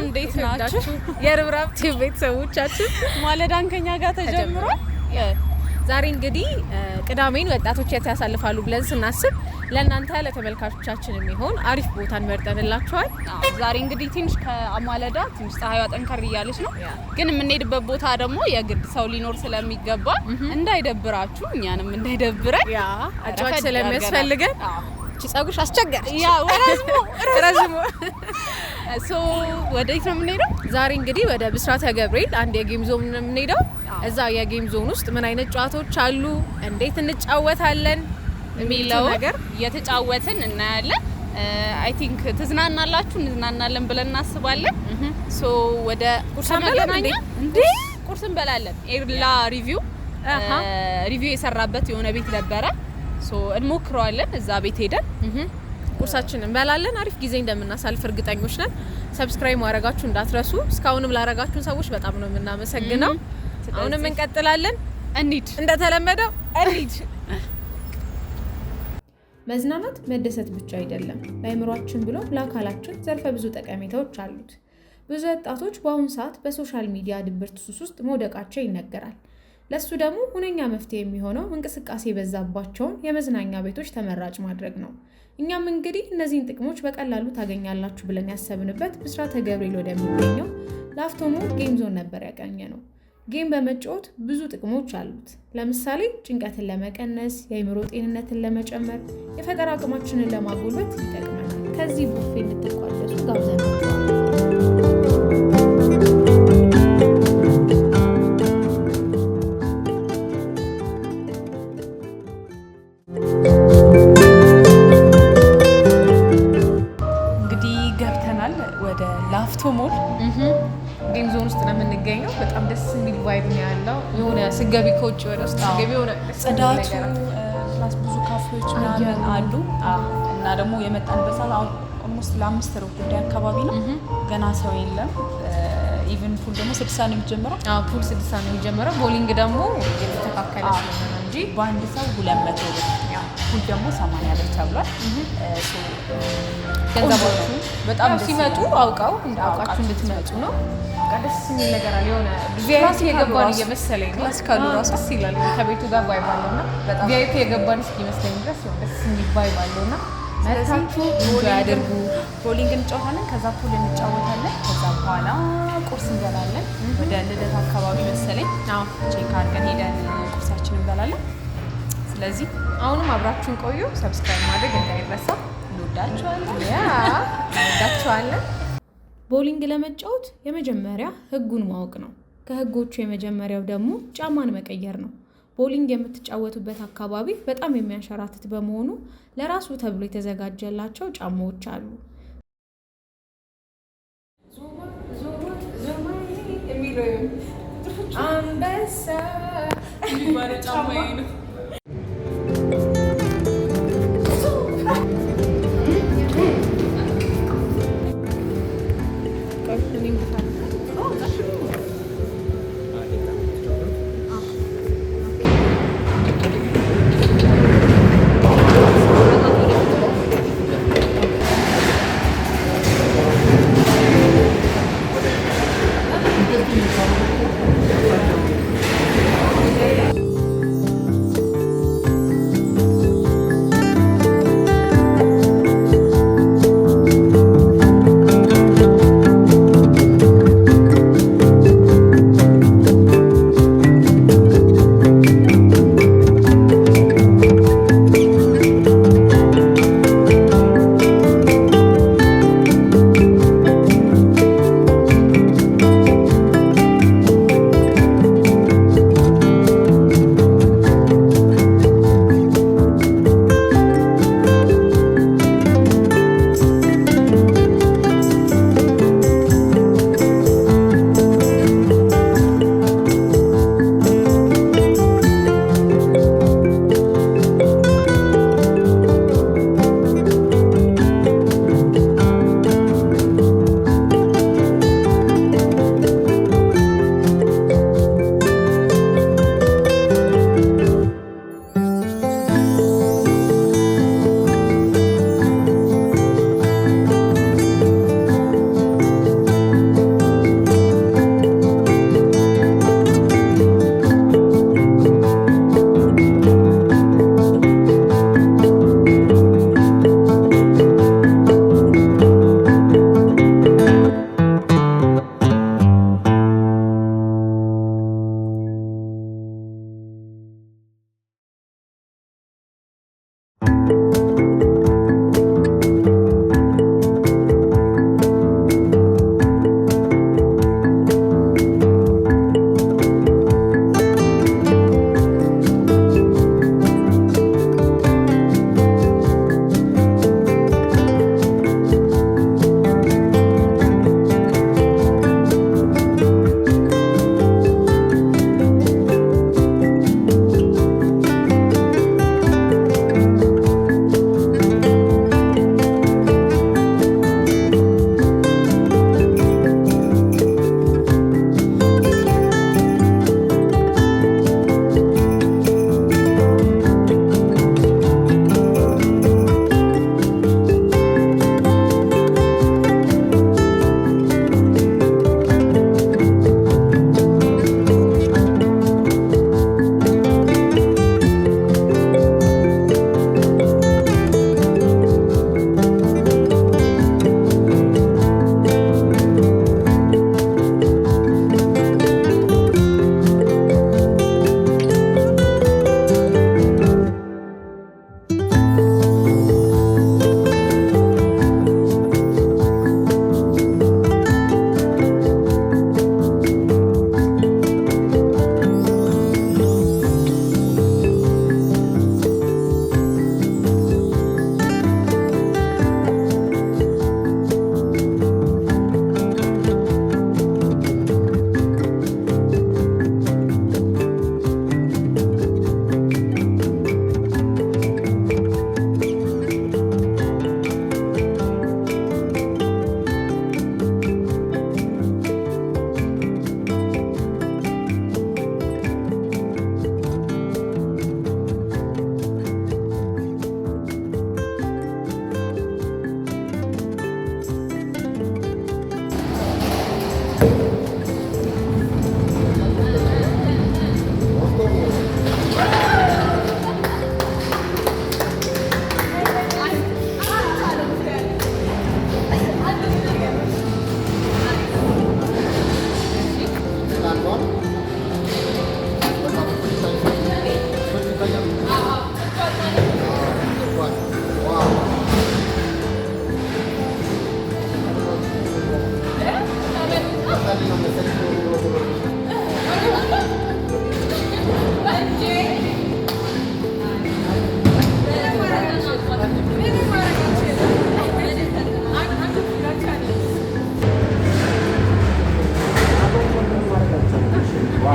እንዴት ናችሁ? የርብራብ ቲቪ ቤተሰቦቻችን ማለዳን ከኛ ጋር ተጀምሯል። ዛሬ እንግዲህ ቅዳሜን ወጣቶች ያሳልፋሉ ብለን ስናስብ ለእናንተ ለተመልካቾቻችን የሚሆን አሪፍ ቦታን መርጠንላችኋል። ዛሬ እንግዲህ ትንሽ ከማለዳ ትንሽ ፀሐይዋ ጠንከር እያለች ነው፣ ግን የምንሄድበት ቦታ ደግሞ የግድ ሰው ሊኖር ስለሚገባ እንዳይደብራችሁ እኛንም እንዳይደብረን አጫዋች ስለሚያስፈልገን ጸጉሽ አስቸጋሪ ረዝሞ ወዴት ነው የምንሄደው? ዛሬ እንግዲህ ወደ ብስራተ ገብርኤል አንድ የጌም ዞን ነው የምንሄደው። እዛ የጌም ዞን ውስጥ ምን አይነት ጨዋታዎች አሉ፣ እንዴት እንጫወታለን የሚለው ነገር እየተጫወትን እናያለን። አይ ቲንክ ትዝናናላችሁ፣ እንዝናናለን ብለን እናስባለን። ወደ ቁርስ እንበላለን። ኤርላ ሪቪው የሰራበት የሆነ ቤት ነበረ፣ እንሞክረዋለን። እዛ ቤት ሄደን ቁርሳችንን እንበላለን። አሪፍ ጊዜ እንደምናሳልፍ እርግጠኞች ነን። ሰብስክራይብ ማድረጋችሁ እንዳትረሱ። እስካሁንም ላረጋችሁን ሰዎች በጣም ነው የምናመሰግነው። አሁንም እንቀጥላለን። እንሂድ፣ እንደተለመደው እንሂድ። መዝናናት መደሰት ብቻ አይደለም፣ ለአእምሯችን ብሎ ለአካላችን ዘርፈ ብዙ ጠቀሜታዎች አሉት። ብዙ ወጣቶች በአሁኑ ሰዓት በሶሻል ሚዲያ ድብርት ሱስ ውስጥ መውደቃቸው ይነገራል። ለሱ ደግሞ ሁነኛ መፍትሄ የሚሆነው እንቅስቃሴ የበዛባቸውን የመዝናኛ ቤቶች ተመራጭ ማድረግ ነው። እኛም እንግዲህ እነዚህን ጥቅሞች በቀላሉ ታገኛላችሁ ብለን ያሰብንበት ብስራተ ገብርኤል ወደሚገኘው ላፍቶ ሞል ጌም ዞን ነበር ያገኘነው። ጌም በመጫወት ብዙ ጥቅሞች አሉት። ለምሳሌ ጭንቀትን ለመቀነስ፣ የአእምሮ ጤንነትን ለመጨመር፣ የፈጠራ አቅማችንን ለማጎልበት ይጠቅመናል። ከዚህ ቡፌ እንድትቋደሱ ጋብዘናችኋል። ወደ ላፍቶ ሞል ጌም ዞን ውስጥ ነው የምንገኘው። በጣም ደስ የሚል ቫይብ ነው ያለው። የሆነ ስገቢ ከውጭ ወደ ውስጥ ገቢ የሆነ ጽዳቱ ፕላስ ብዙ ካፌዎች ምናምን አሉ እና ደግሞ የመጣንበት ሰዓት አሁን ኦልሞስት ለ5 ሩብ ጉዳይ አካባቢ ነው። ገና ሰው የለም። ኢቭን ፑል ደግሞ 6 ሰዓት ነው የሚጀምረው። ፑል 6 ሰዓት ነው የሚጀምረው። ቦሊንግ ደግሞ የተስተካከለ ስለሆነ እንጂ በአንድ ሰው 200 ብር፣ ፑል ደግሞ 80 ብር ተብሏል። ገንዘቦቹ በጣም ሲመጡ አውቃችሁ እንድትመጡ ነው። ደስ የሚል ነገር አለ። የሆነ ቪአይፒ የገባን እየመሰለኝ ነው። ክላሲካሉ ራሱ ደስ ይላል። ከቤቱ ጋር ቫይብ አለውና ቪአይፒ የገባን እስኪመስለኝ ድረስ ደስ የሚል ቫይብ አለውና መታችሁ ያደርጉ። ቦሊንግ እንጫወታለን፣ ከዛ ፑል እንጫወታለን፣ ከዛ በኋላ ቁርስ እንበላለን። ወደ ልደት አካባቢ መሰለኝ ቼክ አድርገን ሄደን ቁርሳችን እንበላለን። ስለዚህ አሁንም አብራችሁን ቆዩ። ሰብስክራይብ ማድረግ እንዳይረሳ። እንወዳችኋለን። ቦሊንግ ለመጫወት የመጀመሪያ ህጉን ማወቅ ነው። ከህጎቹ የመጀመሪያው ደግሞ ጫማን መቀየር ነው። ቦሊንግ የምትጫወቱበት አካባቢ በጣም የሚያንሸራትት በመሆኑ ለራሱ ተብሎ የተዘጋጀላቸው ጫማዎች አሉ። አንበሳ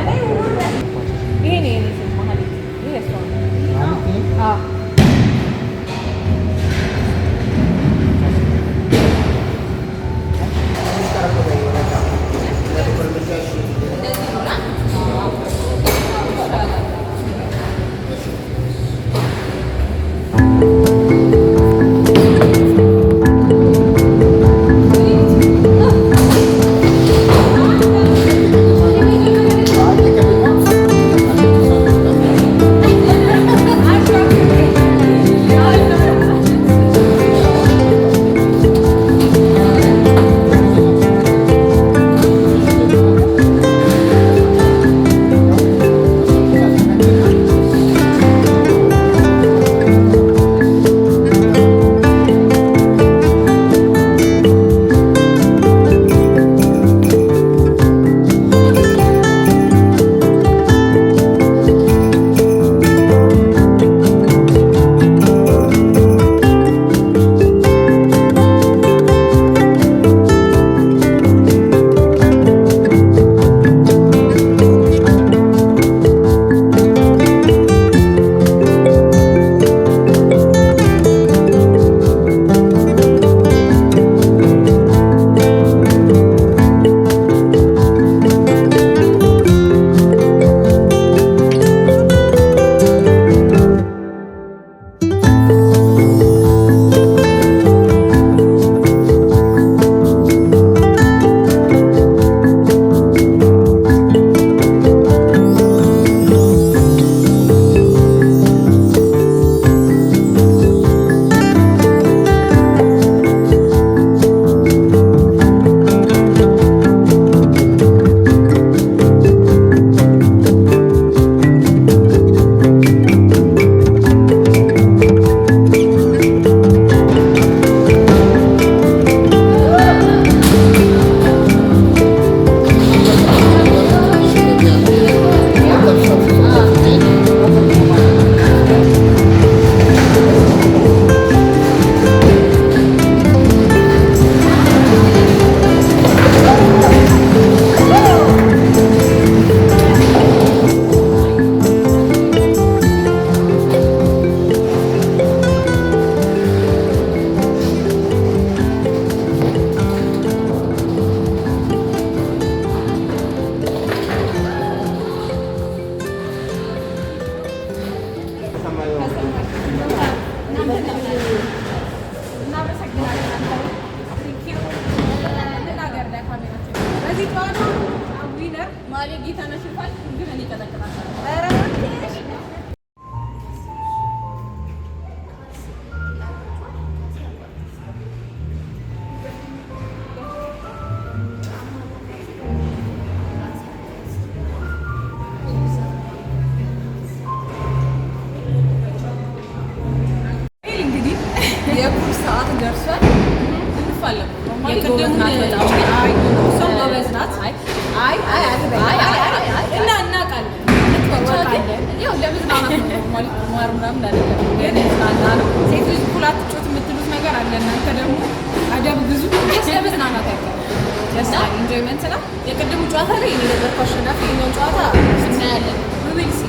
ይሄ ነው የኔ ስም ማለት ይሄ እሷ ነው። አዎ የቅድሙ ጨዋታ ላይ የነበርኩ አሸናፊ ነው ጨዋታ እናያለን ሩቢክሲ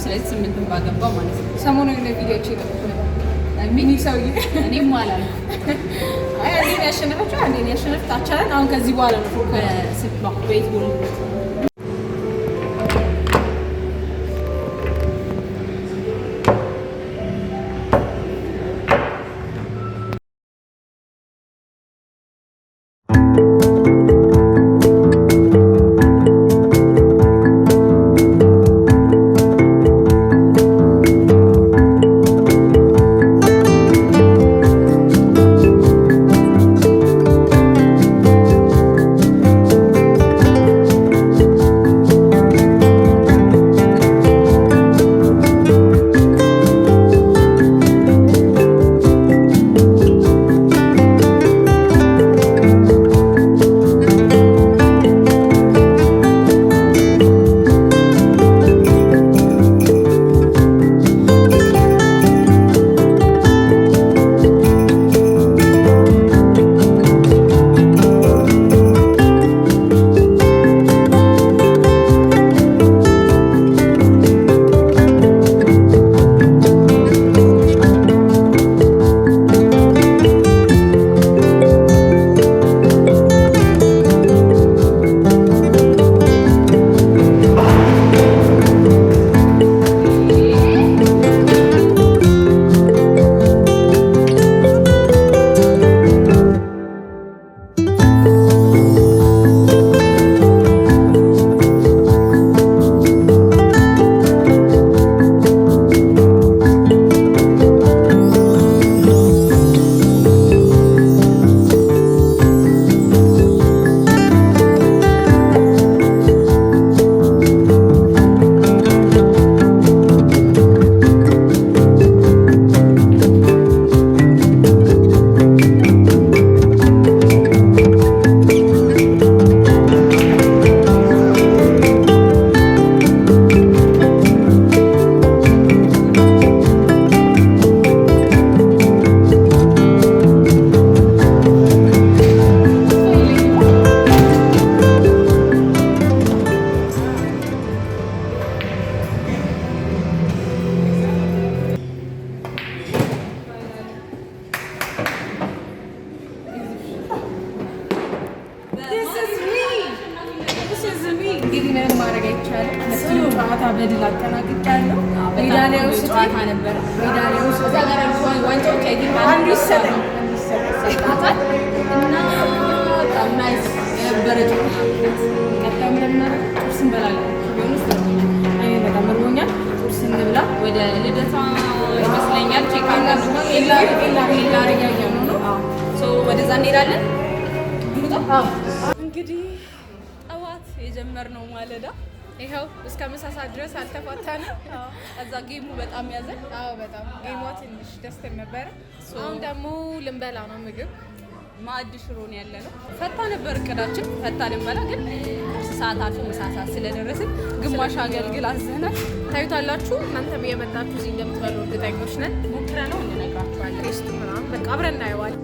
ስለዚህ 8 ባገባው ማለት ነው። ሰሞኑን ቪዲዮች ሚኒ ሰውዬ እኔም አላለ አይ አንዴ ያሸነፈችው አንዴ ያሸነፈች አቻለን። አሁን ከዚህ በኋላ ነው ፉትቦል ቤዝቦል እንግዲህ ምንም ማድረግ አይቻልም። ጨዋታ በድል አጠናቅቄያለሁ። ሜዳሊያው ጨዋታ ነበር። ሜዳሊያው ዋንጫዎች አንዱ ይሰጠኝ ይሰጣታል እና በጣም ናይስ የነበረ ጨዋታ። ቀጣይ ምንድነው? ቁርስ እንበላለን። ቢሆንስ እኔ በጣም እርቦኛል። ቁርስ እንብላ። ወደ ልደታ ይመስለኛል ቼክ አድርገን ነው ኤላ ያያየው ነው። ሶ ወደዛ እንሄዳለን። እንግዲህ የጀመርነው ማለዳ ይኸው እስከ ምሳ ሰዓት ድረስ አልተፋታንም። እዛ ጌሙ በጣም ያዘን። አዎ በጣም ጌሙ ትንሽ ደስ ነበረ። አሁን ደግሞ ልንበላ ነው ምግብ ማዕድ ሽሮ ነው ያለ ነው። ፈታ ነበር እቅዳችን ፈታ ልንበላ ግን ሰዓት አልፎ ምሳ ሰዓት ስለደረስን ግማሽ አገልግል አዘናል። ታዩታላችሁ። እናንተም እየመጣችሁ እዚህ እንደምትበሉ እርግጠኞች ነን። ሞክረነው እንነግራችኋለን። ቴስቱ ምናምን በቃ አብረን እናየዋለን።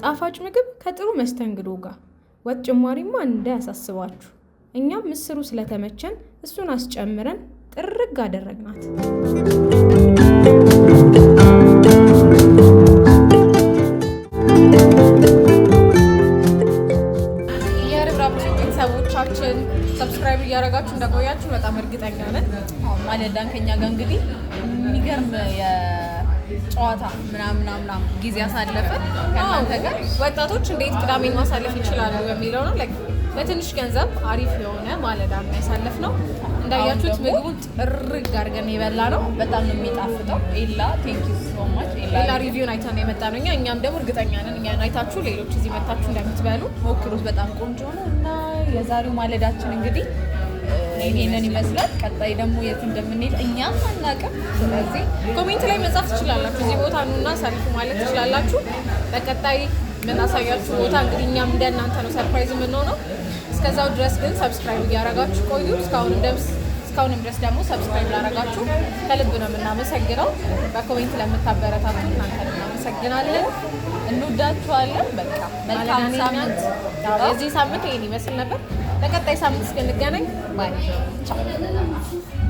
ጣፋጭ ምግብ ከጥሩ መስተንግዶ ጋር ወጥ ጭማሪማ እንዳያሳስባችሁ። እኛም ምስሩ ስለተመቸን እሱን አስጨምረን ጥርግ አደረግናት። ቤተሰቦቻችን ሰብስክራይብ እያደረጋችሁ እንደቆያችሁ በጣም እርግጠኛ ነን። ማለዳን ከኛ ጋር እንግዲህ የሚገርም የጨዋታ ምናምን ጊዜ አሳለፈን ከእናንተ ጋር። ወጣቶች እንዴት ቅዳሜን ማሳለፍ ይችላሉ የሚለው ነው። በትንሽ ገንዘብ አሪፍ የሆነ ማለዳ የሚያሳልፍ ነው። እንዳያችሁት ምግቡን ጥርግ አድርገን የበላ ነው። በጣም ነው የሚጣፍጠው። ኤላ ቴንክ ዩ ሶ ማች። ኤላ ሪቪውን አይተን የመጣ ነው። እኛም ደግሞ እርግጠኛ ነን እኛን አይታችሁ ሌሎች እዚህ መታችሁ እንደምትበሉ ሞክሩት። በጣም ቆንጆ ነው እና የዛሬው ማለዳችን እንግዲህ ይሄንን ይመስላል። ቀጣይ ደግሞ የት እንደምንሄድ እኛም አናውቅም። ስለዚህ ኮሜንት ላይ መጻፍ ትችላላችሁ። እዚህ ቦታ ኑና ሳልፉ ማለት ትችላላችሁ። በቀጣይ የምናሳያችሁ ቦታ እንግዲህ እኛም እንደናንተ ነው ሰርፕራይዝ የምንሆነው። እስከዛው ድረስ ግን ሰብስክራይብ እያደረጋችሁ ቆዩ። እስካሁንም ድረስ ደግሞ ሰብስክራይብ ላደረጋችሁ ከልብ ነው የምናመሰግነው። በኮሜንት ለምታበረታቱ እናንተ እናመሰግናለን። እንወዳችኋለን። በቃ መልካም ሳምንት። የዚህ ሳምንት ይሄን ይመስል ነበር። በቀጣይ ሳምንት እስክንገናኝ ባይ።